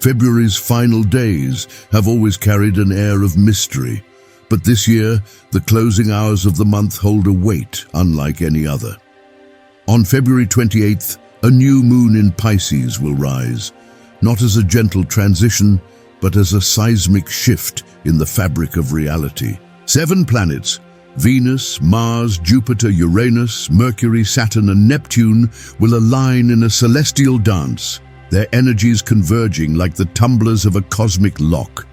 February's final days have always carried an air of mystery, but this year, the closing hours of the month hold a weight unlike any other. On February 28th, a new moon in Pisces will rise, not as a gentle transition, but as a seismic shift in the fabric of reality. 7 planets, Venus, Mars, Jupiter, Uranus, Mercury, Saturn, and Neptune, will align in a celestial dance, their energies converging like the tumblers of a cosmic lock.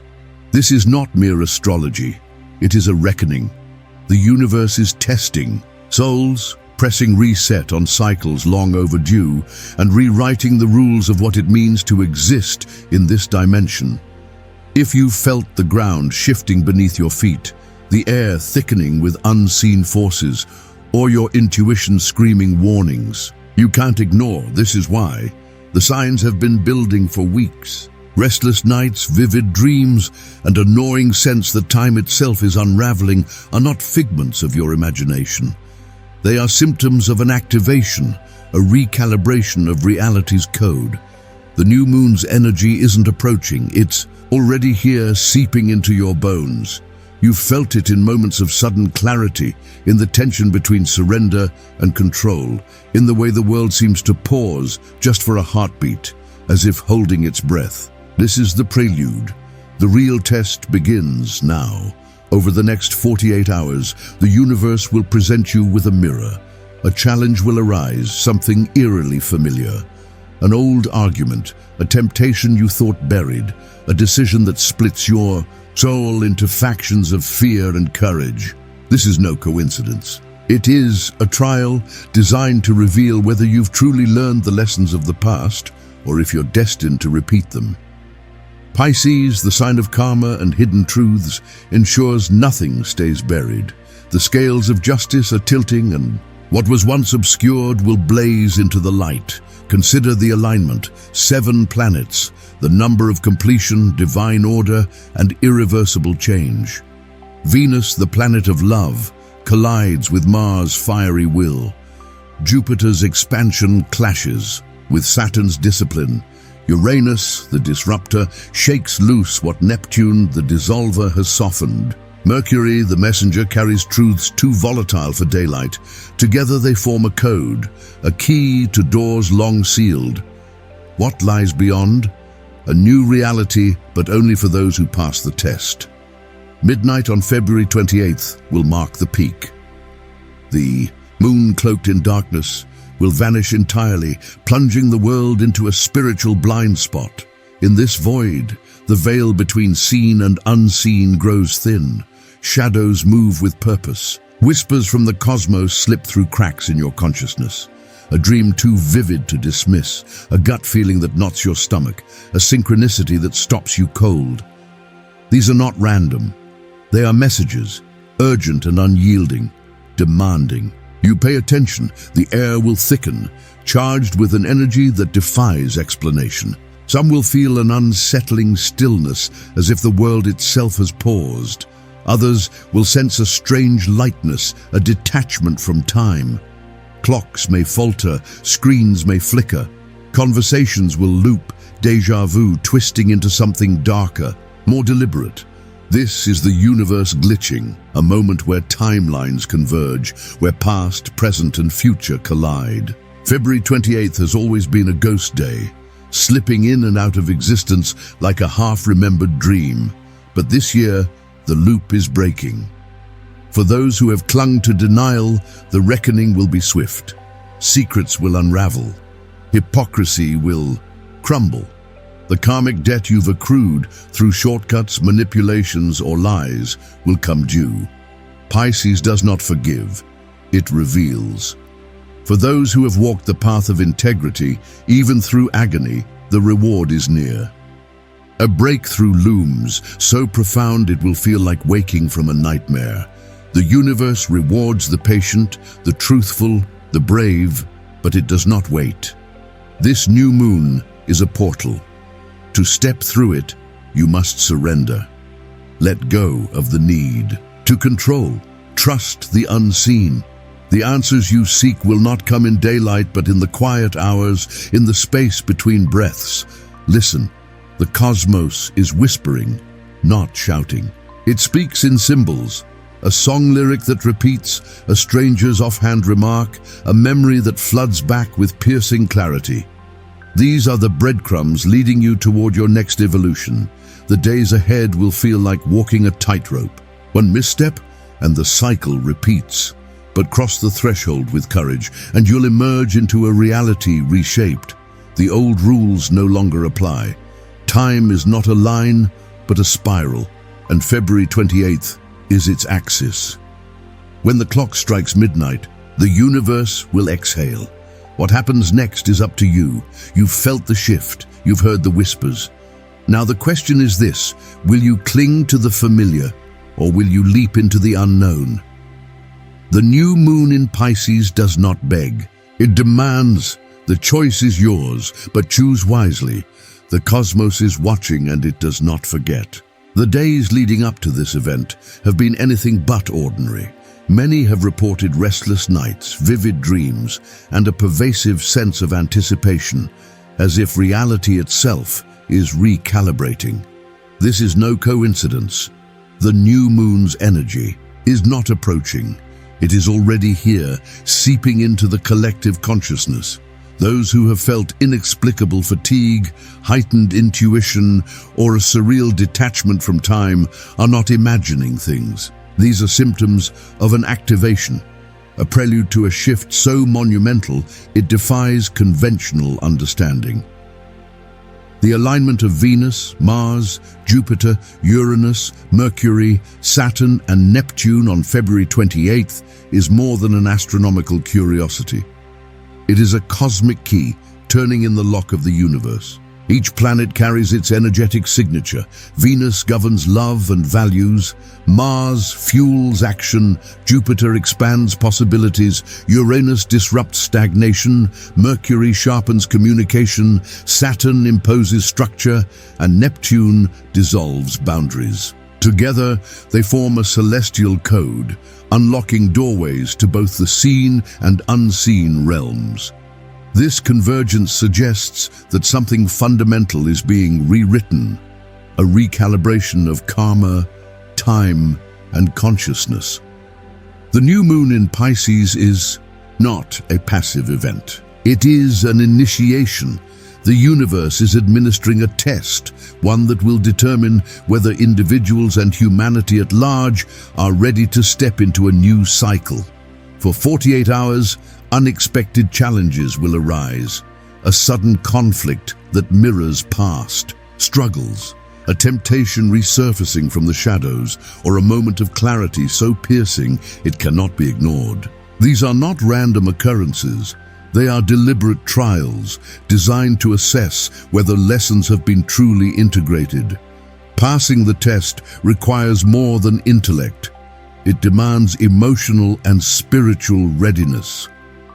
This is not mere astrology, it is a reckoning. The universe is testing souls, pressing reset on cycles long overdue, and rewriting the rules of what it means to exist in this dimension. If you felt the ground shifting beneath your feet, the air thickening with unseen forces, or your intuition screaming warnings, you can't ignore. This is why. The signs have been building for weeks. Restless nights, vivid dreams, and a gnawing sense that time itself is unraveling are not figments of your imagination. They are symptoms of an activation, a recalibration of reality's code. The new moon's energy isn't approaching, it's already here, seeping into your bones. You've felt it in moments of sudden clarity, in the tension between surrender and control, in the way the world seems to pause just for a heartbeat, as if holding its breath. This is the prelude. The real test begins now. Over the next 48 hours, the universe will present you with a mirror. A challenge will arise, something eerily familiar. An old argument, a temptation you thought buried, a decision that splits your soul into factions of fear and courage. This is no coincidence. It is a trial designed to reveal whether you've truly learned the lessons of the past or if you're destined to repeat them. Pisces, the sign of karma and hidden truths, ensures nothing stays buried. The scales of justice are tilting, and what was once obscured will blaze into the light. Consider the alignment: 7 planets, the number of completion, divine order, and irreversible change. Venus, the planet of love, collides with Mars' fiery will. Jupiter's expansion clashes with Saturn's discipline. Uranus, the disruptor, shakes loose what Neptune, the dissolver, has softened. Mercury, the messenger, carries truths too volatile for daylight. Together they form a code, a key to doors long sealed. What lies beyond? A new reality, but only for those who pass the test. Midnight on February 28th will mark the peak. The moon, cloaked in darkness, will vanish entirely, plunging the world into a spiritual blind spot. In this void, the veil between seen and unseen grows thin. Shadows move with purpose. Whispers from the cosmos slip through cracks in your consciousness. A dream too vivid to dismiss, a gut feeling that knots your stomach, a synchronicity that stops you cold. These are not random. They are messages, urgent and unyielding, demanding. You pay attention, the air will thicken, charged with an energy that defies explanation. Some will feel an unsettling stillness, as if the world itself has paused. Others will sense a strange lightness, a detachment from time. Clocks may falter, screens may flicker. Conversations will loop, déjà vu, twisting into something darker, more deliberate. This is the universe glitching, a moment where timelines converge, where past, present, and future collide. February 28th has always been a ghost day, slipping in and out of existence like a half-remembered dream. But this year, the loop is breaking. For those who have clung to denial, the reckoning will be swift. Secrets will unravel. Hypocrisy will crumble. The karmic debt you've accrued through shortcuts, manipulations, or lies will come due. Pisces does not forgive, it reveals. For those who have walked the path of integrity, even through agony, the reward is near. A breakthrough looms, so profound it will feel like waking from a nightmare. The universe rewards the patient, the truthful, the brave, but it does not wait. This new moon is a portal. To step through it, you must surrender. Let go of the need to control. Trust the unseen. The answers you seek will not come in daylight, but in the quiet hours, in the space between breaths. Listen, The cosmos is whispering, not shouting. It speaks in symbols, a song lyric that repeats, a stranger's offhand remark, a memory that floods back with piercing clarity. These are the breadcrumbs leading you toward your next evolution. The days ahead will feel like walking a tightrope. One misstep, and the cycle repeats. But cross the threshold with courage, and you'll emerge into a reality reshaped. The old rules no longer apply. Time is not a line, but a spiral, and February 28th is its axis. When the clock strikes midnight, the universe will exhale. What happens next is up to you. You've felt the shift, you've heard the whispers. Now the question is this: will you cling to the familiar, or will you leap into the unknown? The new moon in Pisces does not beg. It demands. The choice is yours, but choose wisely. The cosmos is watching, and it does not forget. The days leading up to this event have been anything but ordinary. Many have reported restless nights, vivid dreams, and a pervasive sense of anticipation, as if reality itself is recalibrating. This is no coincidence. The new moon's energy is not approaching. It is already here, seeping into the collective consciousness. Those who have felt inexplicable fatigue, heightened intuition, or a surreal detachment from time are not imagining things. These are symptoms of an activation, a prelude to a shift so monumental it defies conventional understanding. The alignment of Venus, Mars, Jupiter, Uranus, Mercury, Saturn, and Neptune on February 28th is more than an astronomical curiosity. It is a cosmic key, turning in the lock of the universe. Each planet carries its energetic signature. Venus governs love and values, Mars fuels action, Jupiter expands possibilities, Uranus disrupts stagnation, Mercury sharpens communication, Saturn imposes structure, and Neptune dissolves boundaries. Together, they form a celestial code, unlocking doorways to both the seen and unseen realms. This convergence suggests that something fundamental is being rewritten, a recalibration of karma, time, and consciousness. The new moon in Pisces is not a passive event. It is an initiation. The universe is administering a test, one that will determine whether individuals and humanity at large are ready to step into a new cycle. For 48 hours, unexpected challenges will arise, a sudden conflict that mirrors past struggles, a temptation resurfacing from the shadows, or a moment of clarity so piercing it cannot be ignored. These are not random occurrences. They are deliberate trials designed to assess whether lessons have been truly integrated. Passing the test requires more than intellect. It demands emotional and spiritual readiness.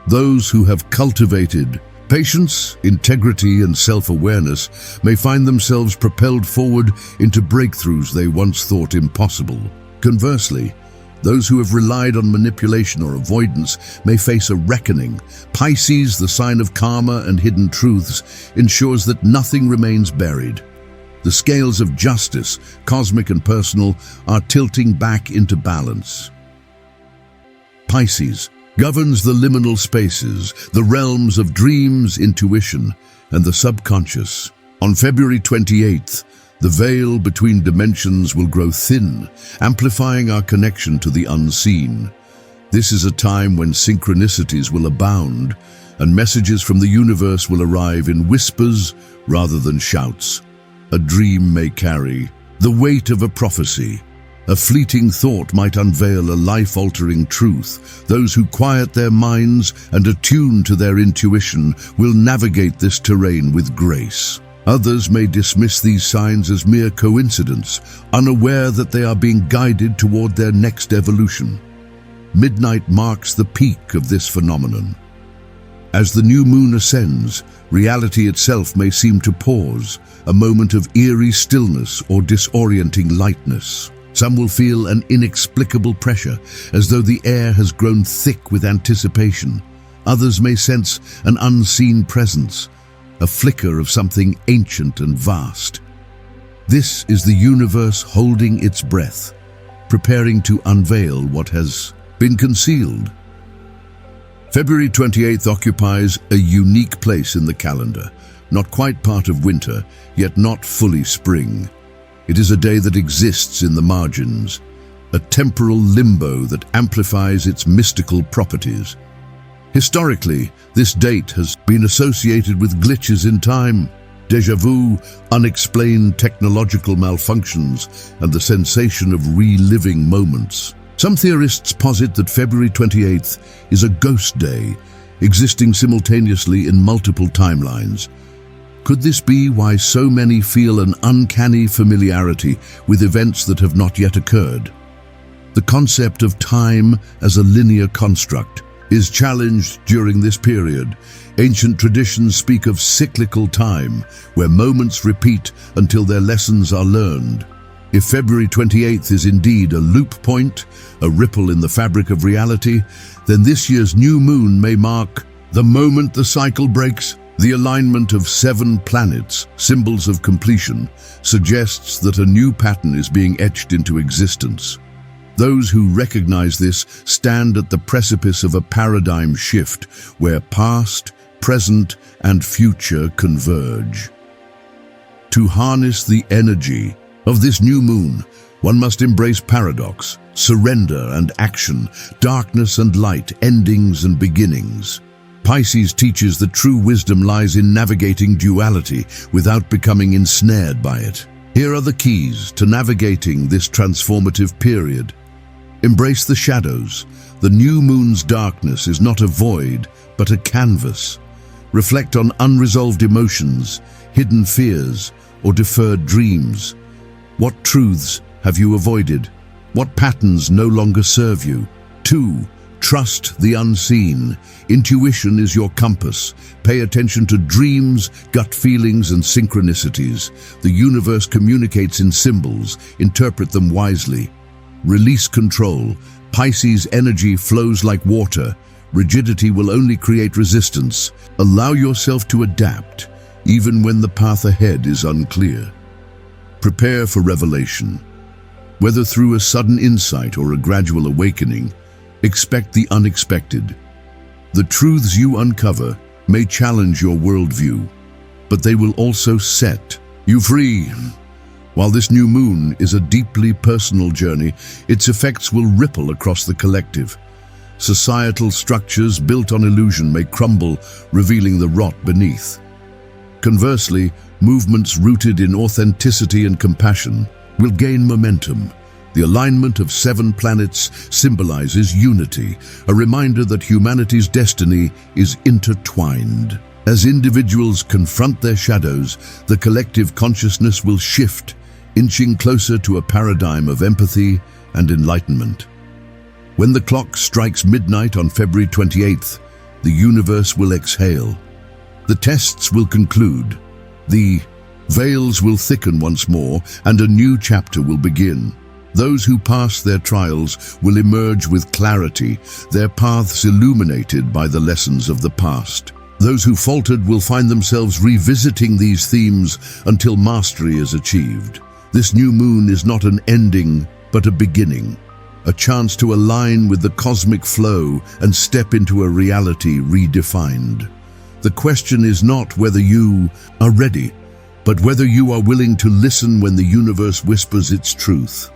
Those who have cultivated patience, integrity, and self-awareness may find themselves propelled forward into breakthroughs they once thought impossible. Conversely, those who have relied on manipulation or avoidance may face a reckoning. Pisces, the sign of karma and hidden truths, ensures that nothing remains buried. The scales of justice, cosmic and personal, are tilting back into balance. Pisces governs the liminal spaces, the realms of dreams, intuition, and the subconscious. On February 28th, the veil between dimensions will grow thin, amplifying our connection to the unseen. This is a time when synchronicities will abound, and messages from the universe will arrive in whispers rather than shouts. A dream may carry the weight of a prophecy. A fleeting thought might unveil a life-altering truth. Those who quiet their minds and attune to their intuition will navigate this terrain with grace. Others may dismiss these signs as mere coincidence, unaware that they are being guided toward their next evolution. Midnight marks the peak of this phenomenon. As the new moon ascends, reality itself may seem to pause, a moment of eerie stillness or disorienting lightness. Some will feel an inexplicable pressure, as though the air has grown thick with anticipation. Others may sense an unseen presence, a flicker of something ancient and vast. This is the universe holding its breath, preparing to unveil what has been concealed. February 28th occupies a unique place in the calendar, not quite part of winter, yet not fully spring. It is a day that exists in the margins, a temporal limbo that amplifies its mystical properties. Historically, this date has been associated with glitches in time, déjà vu, unexplained technological malfunctions, and the sensation of reliving moments. Some theorists posit that February 28th is a ghost day, existing simultaneously in multiple timelines. Could this be why so many feel an uncanny familiarity with events that have not yet occurred? The concept of time as a linear construct is challenged during this period. Ancient traditions speak of cyclical time, where moments repeat until their lessons are learned. If February 28th is indeed a loop point, a ripple in the fabric of reality, then this year's new moon may mark the moment the cycle breaks. The alignment of 7 planets, symbols of completion, suggests that a new pattern is being etched into existence. Those who recognize this stand at the precipice of a paradigm shift where past, present, and future converge. To harness the energy of this new moon, one must embrace paradox, surrender and action, darkness and light, endings and beginnings. Pisces teaches that true wisdom lies in navigating duality without becoming ensnared by it. Here are the keys to navigating this transformative period. Embrace the shadows. The new moon's darkness is not a void, but a canvas. Reflect on unresolved emotions, hidden fears, or deferred dreams. What truths have you avoided? What patterns no longer serve you? 2. Trust the unseen. Intuition is your compass. Pay attention to dreams, gut feelings, and synchronicities. The universe communicates in symbols. Interpret them wisely. Release control. Pisces energy flows like water. Rigidity will only create resistance. Allow yourself to adapt, even when the path ahead is unclear. Prepare for revelation. Whether through a sudden insight or a gradual awakening, expect the unexpected. The truths you uncover may challenge your worldview, but they will also set you free. While this new moon is a deeply personal journey, its effects will ripple across the collective. Societal structures built on illusion may crumble, revealing the rot beneath. Conversely, movements rooted in authenticity and compassion will gain momentum. The alignment of 7 planets symbolizes unity, a reminder that humanity's destiny is intertwined. As individuals confront their shadows, the collective consciousness will shift, inching closer to a paradigm of empathy and enlightenment. When the clock strikes midnight on February 28th, the universe will exhale. The tests will conclude. The veils will thicken once more, and a new chapter will begin. Those who pass their trials will emerge with clarity, their paths illuminated by the lessons of the past. Those who faltered will find themselves revisiting these themes until mastery is achieved. This new moon is not an ending, but a beginning, a chance to align with the cosmic flow and step into a reality redefined. The question is not whether you are ready, but whether you are willing to listen when the universe whispers its truth.